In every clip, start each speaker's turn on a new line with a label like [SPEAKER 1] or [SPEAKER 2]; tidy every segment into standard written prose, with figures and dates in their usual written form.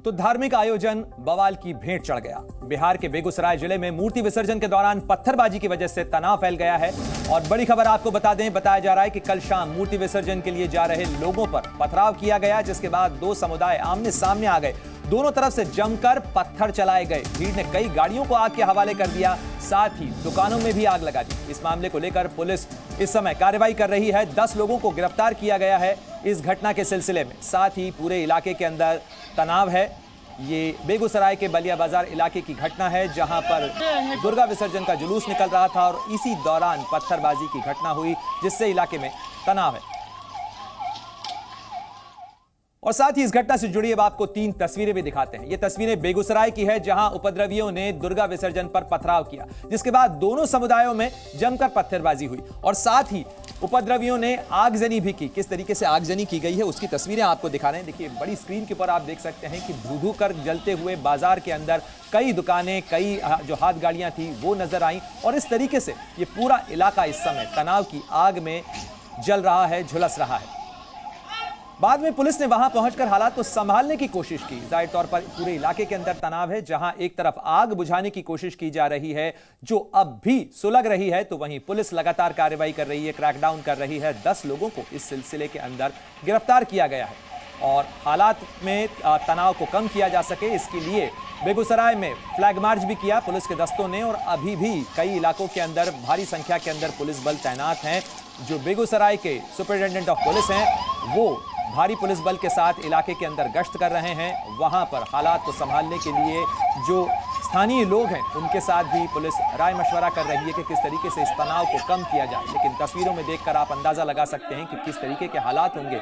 [SPEAKER 1] तो धार्मिक आयोजन बवाल की भेंट चढ़ गया। बिहार के बेगूसराय जिले में मूर्ति विसर्जन के दौरान पत्थरबाजी की वजह से तनाव फैल गया है। और बड़ी खबर आपको बता दें, बताया जा रहा है कि कल शाम मूर्ति विसर्जन के लिए जा रहे लोगों पर पथराव किया गया, जिसके बाद दो समुदाय आमने सामने आ गए। दोनों तरफ से जमकर पत्थर चलाए गए। भीड़ ने कई गाड़ियों को आग के हवाले कर दिया, साथ ही दुकानों में भी आग लगा दी। इस मामले को लेकर पुलिस इस समय कार्रवाई कर रही है। 10 लोगों को गिरफ्तार किया गया है इस घटना के सिलसिले में। साथ ही पूरे इलाके के अंदर तनाव है। ये बेगूसराय के बलिया बाजार इलाके की घटना है, जहां पर दुर्गा विसर्जन का जुलूस निकल रहा था और इसी दौरान पत्थरबाजी की घटना हुई, जिससे इलाके में तनाव है। और साथ ही इस घटना से जुड़ी अब आपको 3 तस्वीरें भी दिखाते हैं। ये तस्वीरें बेगूसराय की है, जहां उपद्रवियों ने दुर्गा विसर्जन पर पथराव किया, जिसके बाद दोनों समुदायों में जमकर पत्थरबाजी हुई और साथ ही उपद्रवियों ने आगजनी भी की। किस तरीके से आगजनी की गई है उसकी तस्वीरें आपको दिखा रहे हैं। देखिए, बड़ी स्क्रीन के ऊपर आप देख सकते हैं कि धू-धू कर जलते हुए बाजार के अंदर कई दुकानें, कई जो हाथ गाड़ियां थी वो नजर आई और इस तरीके से ये पूरा इलाका इस समय तनाव की आग में जल रहा है, झुलस रहा है। बाद में पुलिस ने वहां पहुंचकर हालात को संभालने की कोशिश की। जाहिर तौर पर पूरे इलाके के अंदर तनाव है, जहां एक तरफ आग बुझाने की कोशिश की जा रही है जो अब भी सुलग रही है, तो वहीं पुलिस लगातार कार्रवाई कर रही है, क्रैकडाउन कर रही है। 10 लोगों को इस सिलसिले के अंदर गिरफ्तार किया गया है और हालात में तनाव को कम किया जा सके, इसके लिए बेगूसराय में फ्लैग मार्च भी किया पुलिस के दस्तों ने। और अभी भी कई इलाकों के अंदर भारी संख्या के अंदर पुलिस बल तैनात हैं। जो बेगूसराय के सुपरिटेंडेंट ऑफ पुलिस हैं, वो भारी पुलिस बल के साथ इलाके के अंदर गश्त कर रहे हैं। वहां पर हालात को संभालने के लिए जो स्थानीय लोग हैं उनके साथ भी पुलिस राय मशवरा कर रही है कि किस तरीके से इस तनाव को कम किया जाए। लेकिन तस्वीरों में देखकर आप अंदाजा लगा सकते हैं कि किस तरीके के हालात होंगे।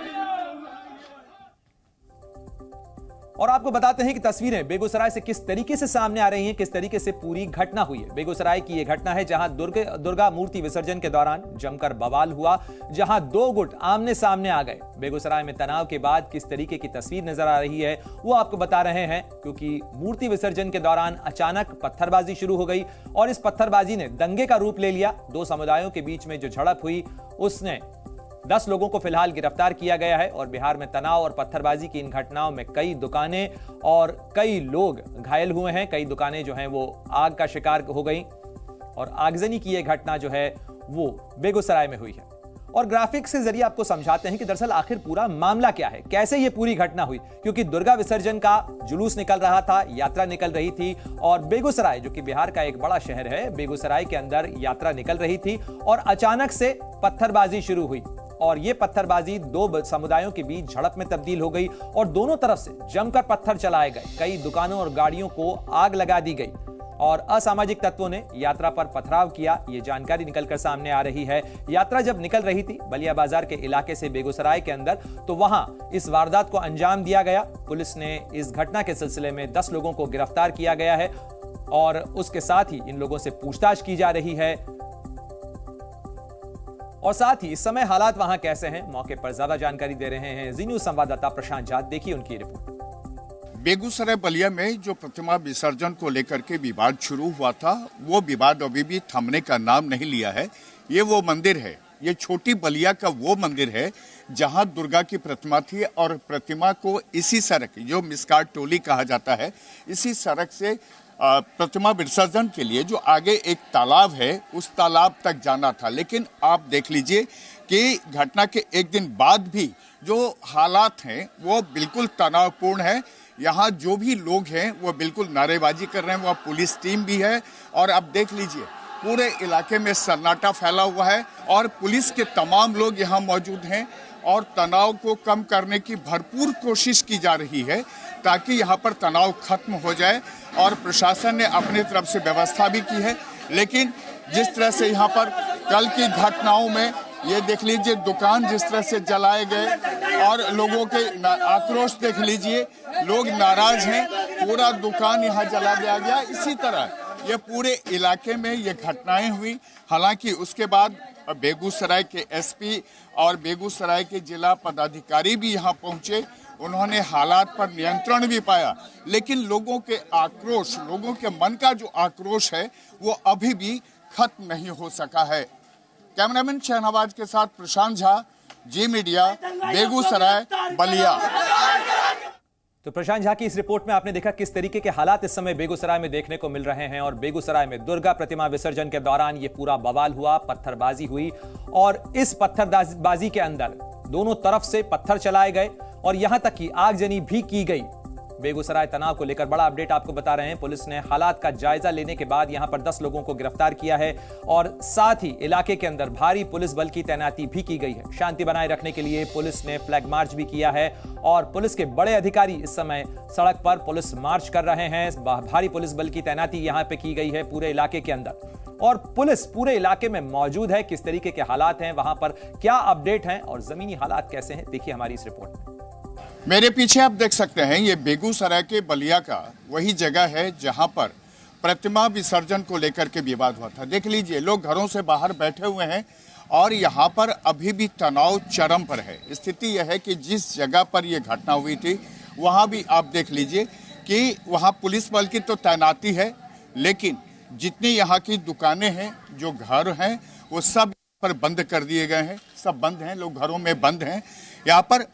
[SPEAKER 1] और आपको बताते हैं कि तस्वीरें बेगूसराय से किस तरीके से सामने आ रही हैं, किस तरीके से पूरी घटना हुई है। बेगूसराय की यह घटना है जहां दुर्गा मूर्ति विसर्जन के दौरान जमकर बवाल हुआ, जहां 2 गुट आमने सामने आ गए। बेगूसराय में तनाव के बाद किस तरीके की तस्वीर नजर आ रही है वो आपको बता रहे हैं, क्योंकि मूर्ति विसर्जन के दौरान अचानक पत्थरबाजी शुरू हो गई और इस पत्थरबाजी ने दंगे का रूप ले लिया। 2 समुदायों के बीच में जो झड़प हुई उसने 10 लोगों को फिलहाल गिरफ्तार किया गया है। और बिहार में तनाव और पत्थरबाजी की इन घटनाओं में कई दुकानें और कई लोग घायल हुए हैं। कई दुकानें जो हैं वो आग का शिकार हो गई और आगजनी की यह घटना जो है वो बेगूसराय में हुई है। और ग्राफिक्स के जरिए आपको समझाते हैं कि दरअसल आखिर पूरा मामला क्या है, कैसे ये पूरी घटना हुई। क्योंकि दुर्गा विसर्जन का जुलूस निकल रहा था, यात्रा निकल रही थी और बेगूसराय जो कि बिहार का एक बड़ा शहर है, बेगूसराय के अंदर यात्रा निकल रही थी और अचानक से पत्थरबाजी शुरू हुई और यह पत्थरबाजी 2 समुदायों के बीच झड़प में तब्दील हो गई और दोनों तरफ से जमकर पत्थर चलाए गए। कई दुकानों और गाड़ियों को आग लगा दी गई और असामाजिक तत्वों ने यात्रा पर पथराव किया। ये जानकारी निकलकर सामने आ रही है। यात्रा जब निकल रही थी बलिया बाजार के इलाके से बेगूसराय के अंदर, तो वहां इस वारदात को अंजाम दिया गया। पुलिस ने इस घटना के सिलसिले में 10 लोगों को गिरफ्तार किया गया है और उसके साथ ही इन लोगों से पूछताछ की जा रही है। और साथ ही इस समय हालात वहां कैसे हैं, मौके पर ज्यादा जानकारी दे रहे हैं जी न्यूज संवाददाता प्रशांत झा। देखिए उनकी रिपोर्ट।
[SPEAKER 2] बेगूसराय बलिया में जो प्रतिमा विसर्जन को लेकर के विवाद शुरू हुआ था, वो विवाद अभी भी थमने का नाम नहीं लिया है। ये वो मंदिर है, ये छोटी बलिया का वो मंदिर है जहां दुर्गा की प्रतिमा थी और प्रतिमा को इसी सड़क, जो मिस्काट टोली कहा जाता है, इसी सड़क से प्रतिमा विसर्जन के लिए जो आगे एक तालाब है उस तालाब तक जाना था। लेकिन आप देख लीजिए कि घटना के एक दिन बाद भी जो हालात हैं वो बिल्कुल तनावपूर्ण है। यहाँ जो भी लोग हैं वो बिल्कुल नारेबाजी कर रहे हैं, वह पुलिस टीम भी है और आप देख लीजिए पूरे इलाके में सन्नाटा फैला हुआ है और पुलिस के तमाम लोग यहाँ मौजूद हैं और तनाव को कम करने की भरपूर कोशिश की जा रही है ताकि यहाँ पर तनाव खत्म हो जाए। और प्रशासन ने अपनी तरफ से व्यवस्था भी की है। लेकिन जिस तरह से यहाँ पर कल की घटनाओं में ये देख लीजिए दुकान जिस तरह से जलाए गए और लोगों के आक्रोश देख लीजिए, लोग नाराज हैं, पूरा दुकान यहाँ जला दिया गया। इसी तरह ये पूरे इलाके में ये घटनाएं हुई। हालांकि उसके बाद बेगूसराय के एसपी और बेगूसराय के जिला पदाधिकारी भी यहाँ पहुंचे, उन्होंने हालात पर नियंत्रण भी पाया। लेकिन लोगों के आक्रोश, लोगों के मन का जो आक्रोश है वो अभी भी खत्म नहीं हो सका है। कैमरामैन शहनवाज के साथ प्रशांत झा, जी मीडिया, बेगूसराय, बलिया।
[SPEAKER 1] तो प्रशांत झा की इस रिपोर्ट में आपने देखा किस तरीके के हालात इस समय बेगूसराय में देखने को मिल रहे हैं। और बेगूसराय में दुर्गा प्रतिमा विसर्जन के दौरान ये पूरा बवाल हुआ, पत्थरबाजी हुई और इस पत्थरबाजी के अंदर दोनों तरफ से पत्थर चलाए गए और यहां तक कि आगजनी भी की गई। बेगूसराय तनाव को लेकर बड़ा अपडेट आपको बता रहे हैं। पुलिस ने हालात का जायजा लेने के बाद यहां पर 10 लोगों को गिरफ्तार किया है और साथ ही इलाके के अंदर भारी पुलिस बल की तैनाती भी की गई है। शांति बनाए रखने के लिए पुलिस ने फ्लैग मार्च भी किया है और पुलिस के बड़े अधिकारी इस समय सड़क पर पुलिस मार्च कर रहे हैं। भारी पुलिस बल की तैनाती यहां पर की गई है पूरे इलाके के अंदर और पुलिस पूरे इलाके में मौजूद है। किस तरीके के हालात हैं, वहां पर क्या अपडेट हैं और जमीनी हालात कैसे हैं, देखिए हमारी इस रिपोर्ट में।
[SPEAKER 2] मेरे पीछे आप देख सकते हैं ये बेगूसराय के बलिया का वही जगह है जहां पर प्रतिमा विसर्जन को लेकर के विवाद हुआ था। देख लीजिए, लोग घरों से बाहर बैठे हुए हैं और यहां पर अभी भी तनाव चरम पर है। स्थिति यह है कि जिस जगह पर यह घटना हुई थी वहां भी आप देख लीजिए कि वहां पुलिस बल की तो तैनाती है, लेकिन जितनी यहाँ की दुकानें हैं, जो घर हैं, वो सब पर बंद कर दिए गए हैं। सब बंद हैं, लोग घरों में बंद हैं। यहाँ पर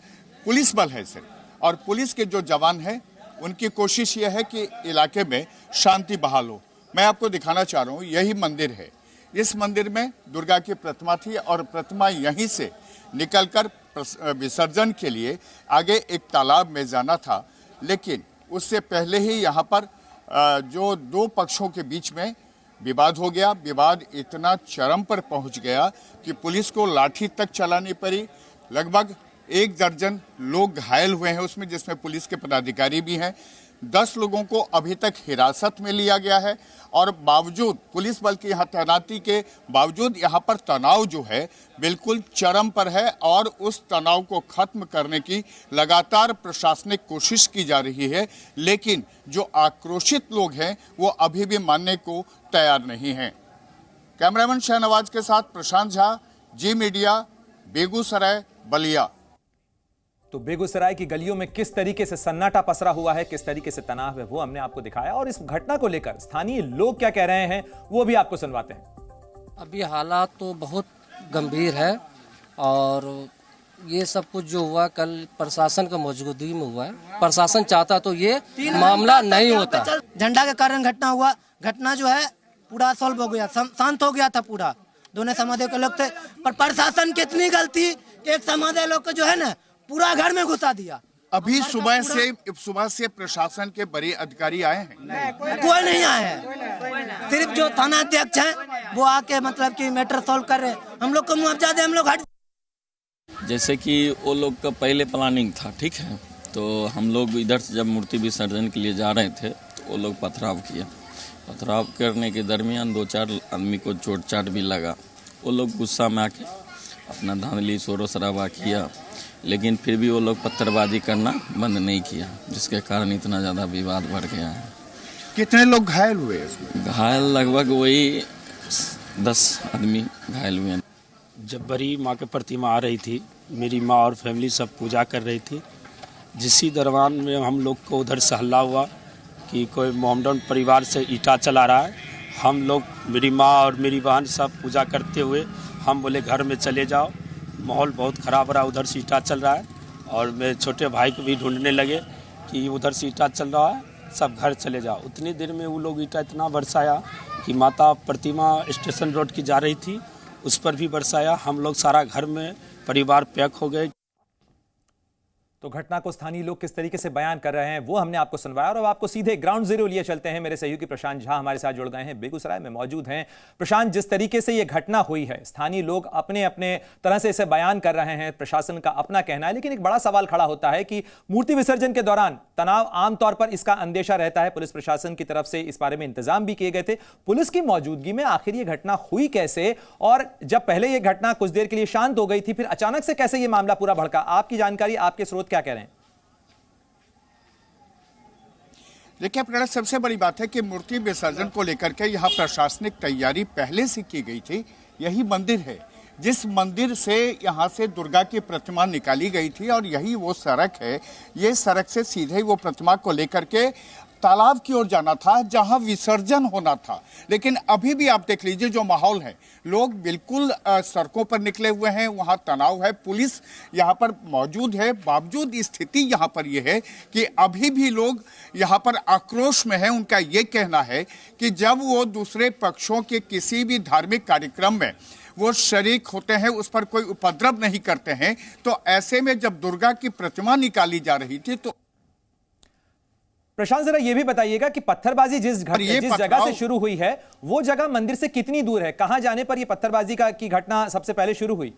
[SPEAKER 2] पुलिस बल है सिर्फ और पुलिस के जो जवान हैं उनकी कोशिश यह है कि इलाके में शांति बहाल हो। मैं आपको दिखाना चाह रहा हूँ, यही मंदिर है। इस मंदिर में दुर्गा की प्रतिमा थी और प्रतिमा यहीं से निकलकर विसर्जन के लिए आगे एक तालाब में जाना था, लेकिन उससे पहले ही यहाँ पर जो दो पक्षों के बीच में विवाद हो गया। विवाद इतना चरम पर पहुँच गया कि पुलिस को लाठी तक चलानी पड़ी। लगभग 1 दर्जन लोग घायल हुए हैं उसमें, जिसमें पुलिस के पदाधिकारी भी हैं। 10 लोगों को अभी तक हिरासत में लिया गया है और बावजूद पुलिस बल की यहाँ तैनाती के बावजूद यहाँ पर तनाव जो है बिल्कुल चरम पर है और उस तनाव को खत्म करने की लगातार प्रशासनिक कोशिश की जा रही है, लेकिन जो आक्रोशित लोग हैं वो अभी भी मानने को तैयार नहीं हैं। कैमरामैन शहनवाज के साथ प्रशांत झा, जी मीडिया, बेगूसराय, बलिया।
[SPEAKER 1] तो बेगूसराय की गलियों में किस तरीके से सन्नाटा पसरा हुआ है, किस तरीके से तनाव है, वो हमने आपको दिखाया और इस घटना को लेकर स्थानीय लोग क्या कह रहे हैं वो भी आपको सुनवाते हैं।
[SPEAKER 3] अभी हालात तो बहुत गंभीर है और ये सब कुछ जो हुआ कल प्रशासन का मौजूदगी में हुआ है। प्रशासन चाहता तो ये मामला नहीं होता।
[SPEAKER 4] झंडा के कारण घटना हुआ। घटना जो है पूरा सॉल्व हो गया, शांत हो गया था पूरा। दोनों समुदाय के लोग थे, पर प्रशासन की इतनी गलती कि एक समुदाय लोग को जो है ना पूरा घर में घुसा दिया।
[SPEAKER 2] अभी सुबह से प्रशासन के बड़े अधिकारी आए हैं?
[SPEAKER 4] कोई नहीं आए हैं, सिर्फ जो थाना अध्यक्ष हैं वो आके मतलब कि मैटर सॉल्व कर रहे हैं। हम लोग को मुआवजा दे, हम लोग हट।
[SPEAKER 5] जैसे कि वो लोग का पहले प्लानिंग था, ठीक है, तो हम लोग इधर से जब मूर्ति विसर्जन के लिए जा रहे थे तो वो लोग पथराव किया। पथराव करने के दरमियान 2-4 आदमी को चोट चाट भी लगा। वो लोग गुस्सा में आके अपना धांधली शोर शराबा किया, लेकिन फिर भी वो लोग पत्थरबाजी करना बंद नहीं किया, जिसके कारण इतना ज़्यादा विवाद बढ़ गया है।
[SPEAKER 2] कितने लोग घायल हुए इसमें?
[SPEAKER 5] घायल लगभग वही 10 आदमी घायल हुए।
[SPEAKER 6] जब बड़ी माँ की प्रतिमा आ रही थी, मेरी माँ और फैमिली सब पूजा कर रही थी। जिसी दरमियान में हम लोग को उधर से हल्ला हुआ कि कोई मोहम्मदन परिवार से ईटा चला रहा है। हम लोग, मेरी माँ और मेरी बहन सब पूजा करते हुए हम बोले घर में चले जाओ, माहौल बहुत ख़राब रहा, उधर से ईटा चल रहा है। और मेरे छोटे भाई को भी ढूंढने लगे कि उधर से ईटा चल रहा है, सब घर चले जाओ। उतनी देर में वो लोग ईटा इतना बरसाया कि माता प्रतिमा स्टेशन रोड की जा रही थी, उस पर भी बरसाया। हम लोग सारा घर में परिवार पैक हो गए।
[SPEAKER 1] तो घटना को स्थानीय लोग किस तरीके से बयान कर रहे हैं वो हमने आपको सुनवाया और अब आपको सीधे ग्राउंड जीरो लिए चलते हैं। मेरे सहयोगी प्रशांत झा हमारे साथ जुड़ गए हैं, बेगूसराय में मौजूद हैं। प्रशांत, जिस तरीके से यह घटना हुई है, स्थानीय लोग अपने अपने तरह से इसे बयान कर रहे हैं, प्रशासन का अपना कहना है, लेकिन एक बड़ा सवाल खड़ा होता है कि मूर्ति विसर्जन के दौरान तनाव, आमतौर पर इसका अंदेशा रहता है, पुलिस प्रशासन की तरफ से इस बारे में इंतजाम भी किए गए थे। पुलिस की मौजूदगी में आखिर यह घटना हुई कैसे, और जब पहले यह घटना कुछ देर के लिए शांत हो गई थी, फिर अचानक से कैसे यह मामला पूरा भड़का? आपकी जानकारी, आपके स्रोत क्या कह रहे हैं?
[SPEAKER 2] देखिए अपना सबसे बड़ी बात है कि मूर्ति विसर्जन को लेकर के यहाँ प्रशासनिक तैयारी पहले से की गई थी। यही मंदिर है, जिस मंदिर से यहाँ से दुर्गा की प्रतिमा निकाली गई थी और यही वो सड़क है। ये सड़क से सीधे वो प्रतिमा को लेकर के तालाब की ओर जाना था जहां विसर्जन होना था। लेकिन अभी भी आप देख लीजिए जो माहौल है, लोग बिल्कुल सड़कों पर निकले हुए हैं, वहां तनाव है, पुलिस यहां पर मौजूद है। बावजूद स्थिति यहां पर यह है कि अभी भी लोग यहां पर आक्रोश में हैं। उनका ये कहना है कि जब वो दूसरे पक्षों के किसी भी धार्मिक कार्यक्रम में वो शरीक होते हैं, उस पर कोई उपद्रव नहीं करते हैं, तो ऐसे में जब दुर्गा की प्रतिमा निकाली जा रही थी तो
[SPEAKER 1] प्रशांत जरा ये भी बताइएगा कि पत्थरबाजी जिस जगह से शुरू हुई है वो जगह मंदिर से कितनी दूर है? कहां जाने पर यह पत्थरबाजी की घटना सबसे पहले शुरू हुई?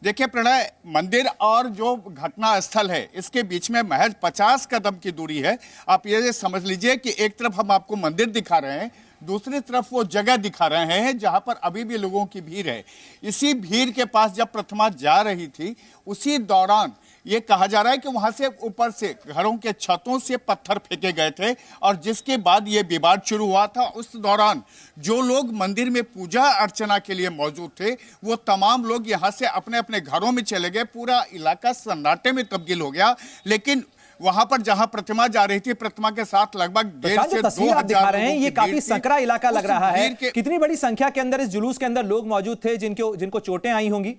[SPEAKER 2] देखिए प्रणय, मंदिर और जो घटना स्थल है इसके बीच में महज 50 कदम की दूरी है। आप ये समझ लीजिए कि एक तरफ हम आपको मंदिर दिखा रहे हैं, दूसरी तरफ वो जगह दिखा रहे हैं जहां पर अभी भी लोगों की भीड़ है। इसी भीड़ के पास जब प्रतिमा जा रही थी उसी दौरान ये कहा जा रहा है कि वहां से ऊपर से घरों के छतों से पत्थर फेंके गए थे और जिसके बाद ये विवाद शुरू हुआ था। उस दौरान जो लोग मंदिर में पूजा अर्चना के लिए मौजूद थे वो तमाम लोग यहां से अपने अपने घरों में चले गए। पूरा इलाका सन्नाटे में तब्दील हो गया। लेकिन वहां पर जहां प्रतिमा जा रही थी, प्रतिमा के साथ लगभग 1.5 से 2,000
[SPEAKER 1] दिखा रहे हैं। ये काफी संकरा इलाका लग रहा है। कितनी बड़ी संख्या के अंदर इस जुलूस के अंदर लोग मौजूद थे जिनको चोटें आई होंगी?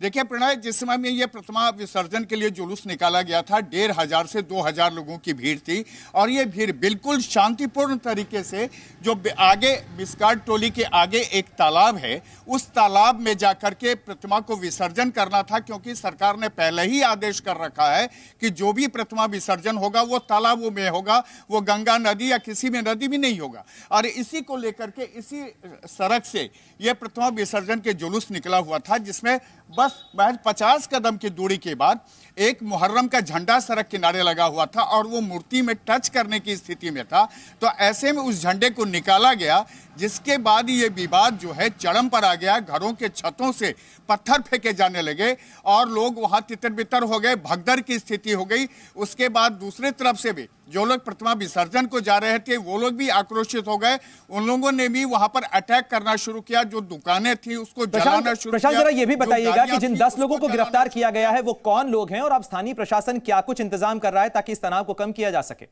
[SPEAKER 2] देखिए प्रणय, जिस समय में ये प्रतिमा विसर्जन के लिए जुलूस निकाला गया था 1,500 से 2,000 लोगों की भीड़ थी और ये भीड़ बिल्कुल शांतिपूर्ण तरीके से जो आगे बिस्काट टोली के आगे एक तालाब है उस तालाब में जाकर के प्रतिमा को विसर्जन करना था, क्योंकि सरकार ने पहले ही आदेश कर रखा है कि जो भी प्रतिमा विसर्जन होगा वो तालाबों में होगा, वो गंगा नदी या किसी में नदी में नहीं होगा। और इसी को लेकर के इसी सड़क से यह प्रतिमा विसर्जन के जुलूस निकला हुआ था, जिसमें बस महज 50 कदम की दूरी के बाद एक मुहर्रम का झंडा सड़क किनारे लगा हुआ था और वो मूर्ति में टच करने की स्थिति में था। तो ऐसे में उस झंडे को निकाला गया, जिसके बाद ये विवाद जो है चरम पर आ गया। घरों के छतों से पत्थर फेंके जाने लगे और लोग वहां तितर-बितर हो गए, भगदड़ की स्थिति हो गई। उसके बाद दूसरी तरफ से भी जो लोग प्रतिमा विसर्जन को जा रहे थे वो लोग भी आक्रोशित हो गए। उन लोगों ने भी वहां पर अटैक करना शुरू किया, जो दुकानें थी उसको जलाना शुरू किया।
[SPEAKER 1] जरा ये भी बताइएगा कि जिन 10 लोगों को गिरफ्तार किया गया है वो कौन लोग हैं और अब स्थानीय प्रशासन क्या कुछ इंतजाम कर रहा है ताकि इस तनाव को कम किया जा सके?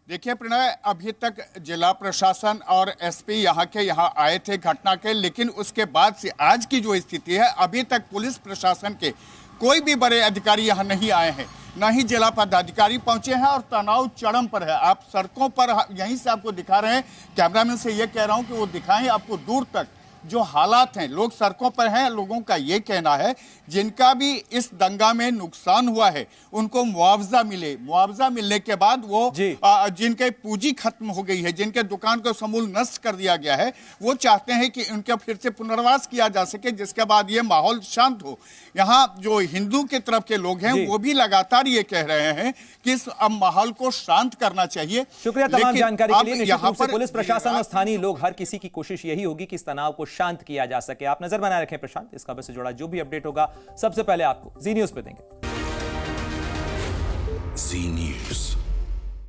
[SPEAKER 2] देखिए प्रणय, अभी तक जिला प्रशासन और एसपी यहाँ आए थे घटना के, लेकिन उसके बाद से आज की जो स्थिति है अभी तक पुलिस प्रशासन के कोई भी बड़े अधिकारी यहाँ नहीं आए हैं, न ही जिला पदाधिकारी पहुंचे हैं और तनाव चरम पर है। आप सड़कों पर यहीं से आपको दिखा रहे हैं, कैमरामैन से ये कह रहा हूं कि वो दिखाएं आपको दूर तक जो हालात हैं। लोग सड़कों पर हैं। लोगों का ये कहना है जिनका भी इस दंगा में नुकसान हुआ है उनको मुआवजा मिले। मुआवजा मिलने के बाद वो जिनके पूंजी खत्म हो गई है, जिनके दुकान को समूल नष्ट कर दिया गया है, वो चाहते हैं कि उनका फिर से पुनर्वास किया जा सके, जिसके बाद ये माहौल शांत हो। यहाँ जो हिंदू के तरफ के लोग हैं वो भी लगातार ये कह रहे हैं कि इस माहौल को शांत करना चाहिए।
[SPEAKER 1] शुक्रिया तमाम जानकारी के लिए। निश्चित रूप से पुलिस प्रशासन और स्थानीय लोग हर किसी की कोशिश यही होगी कि इस तनाव को शांत किया जा सके। आप नजर बनाए रखें प्रशांत, इस खबर से जुड़ा जो भी अपडेट होगा सबसे पहले आपको जी न्यूज़ पे देंगे।
[SPEAKER 7] जी न्यूज़।